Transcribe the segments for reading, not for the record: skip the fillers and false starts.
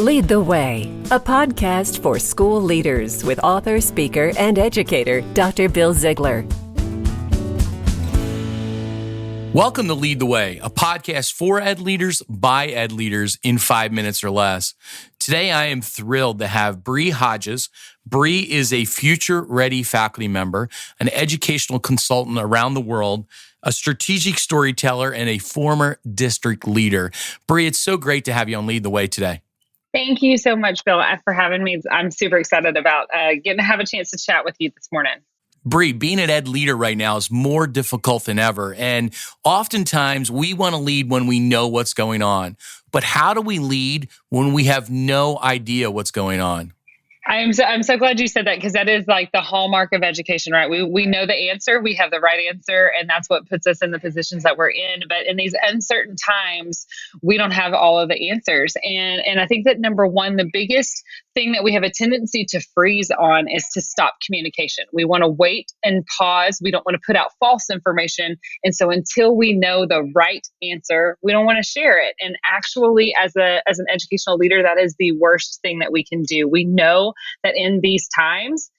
Lead the Way, a podcast for school leaders with author, speaker, and educator, Dr. Bill Ziegler. Welcome to Lead the Way, a podcast for ed leaders by ed leaders in 5 minutes or less. Today, I am thrilled to have Brianna Hodges. Bree is a future-ready faculty member, an educational consultant around the world, a strategic storyteller, and a former district leader. Bree, it's so great to have you on Lead the Way today. Thank you so much, Bill, for having me. I'm super excited about getting to have a chance to chat with you this morning. Bree, being an ed leader right now is more difficult than ever. And oftentimes we want to lead when we know what's going on. But how do we lead when we have no idea what's going on? I'm so glad you said that, because that is like the hallmark of education, right? We know the answer, we have the right answer, and that's what puts us in the positions that we're in. But in these uncertain times, we don't have all of the answers. And I think that number one, the biggest thing that we have a tendency to freeze on is to stop communication. We want to wait and pause. We don't want to put out false information. And so until we know the right answer, we don't want to share it. And actually, as an educational leader, that is the worst thing that we can do. We know that in these times,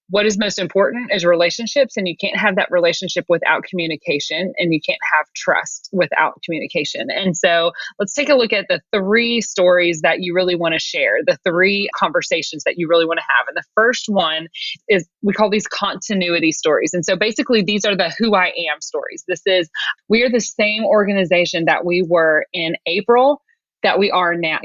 what is most important is relationships, and you can't have that relationship without communication, and you can't have trust without communication. And so let's take a look at the 3 stories that you really want to share, the 3 conversations that you really want to have. And the first one is, we call these continuity stories. And so basically, these are the who I am stories. This is, we are the same organization that we were in April that we are now.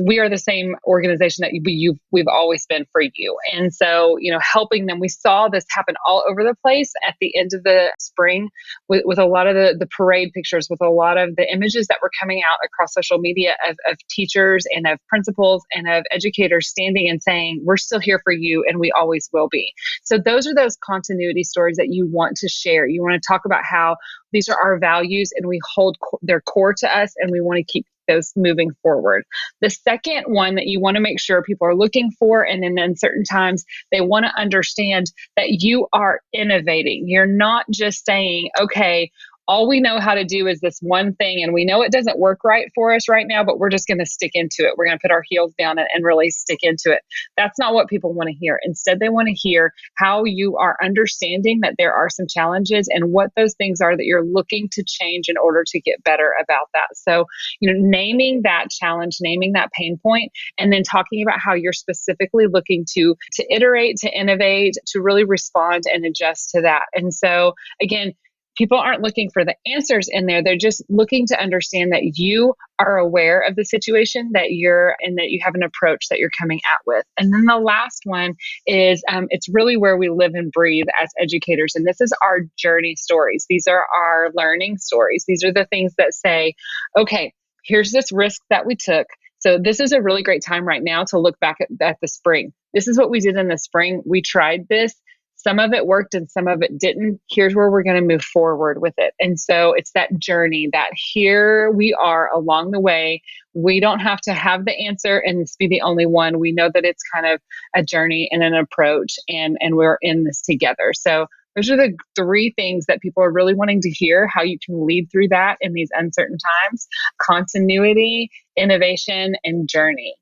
We are the same organization that we've always been for you. And so, helping them, we saw this happen all over the place at the end of the spring with a lot of the parade pictures, with a lot of the images that were coming out across social media of teachers and of principals and of educators standing and saying, we're still here for you and we always will be. So those are those continuity stories that you want to share. You want to talk about how these are our values and we hold their core to us, and we want to keep those moving forward. The second one that you want to make sure people are looking for, and in uncertain times, they want to understand that you are innovating. You're not just saying, okay, all we know how to do is this one thing, and we know it doesn't work right for us right now, but we're just going to stick into it. We're going to put our heels down and really stick into it. That's not what people want to hear. Instead, they want to hear how you are understanding that there are some challenges and what those things are that you're looking to change in order to get better about that. So, naming that challenge, naming that pain point, and then talking about how you're specifically looking to iterate, to innovate, to really respond and adjust to that. And so, again, people aren't looking for the answers in there. They're just looking to understand that you are aware of the situation that you're in, that you have an approach that you're coming at with. And then the last one is, it's really where we live and breathe as educators. And this is our journey stories. These are our learning stories. These are the things that say, okay, here's this risk that we took. So this is a really great time right now to look back at the spring. This is what we did in the spring. We tried this. Some of it worked and some of it didn't. Here's where we're going to move forward with it. And so it's that journey, that here we are along the way. We don't have to have the answer and this be the only one. We know that it's kind of a journey and an approach, and we're in this together. So those are the 3 things that people are really wanting to hear, how you can lead through that in these uncertain times: continuity, innovation, and journey.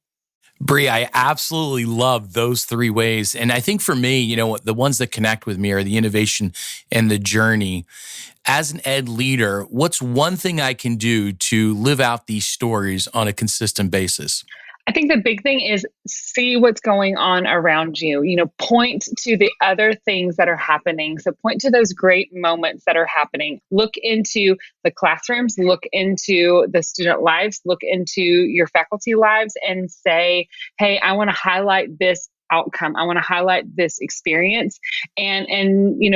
Bree, I absolutely love those 3 ways. And I think for me, the ones that connect with me are the innovation and the journey. As an ed leader, what's one thing I can do to live out these stories on a consistent basis? I think the big thing is see what's going on around you. Point to the other things that are happening. So point to those great moments that are happening. Look into the classrooms, look into the student lives, look into your faculty lives, and say, hey, I want to highlight this outcome. I want to highlight this experience, and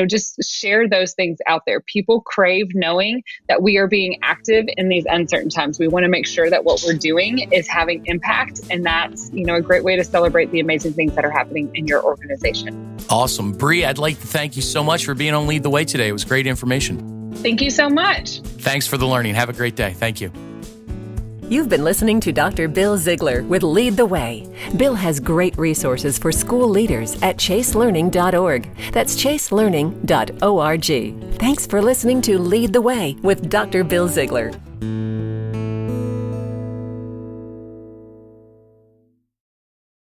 just share those things out there. People crave knowing that we are being active in these uncertain times. We want to make sure that what we're doing is having impact, and that's a great way to celebrate the amazing things that are happening in your organization. Awesome. Bree, I'd like to thank you so much for being on Lead the Way today. It was great information. Thank you so much. Thanks for the learning. Have a great day. Thank you. You've been listening to Dr. Bill Ziegler with Lead the Way. Bill has great resources for school leaders at chaselearning.org. That's chaselearning.org. Thanks for listening to Lead the Way with Dr. Bill Ziegler.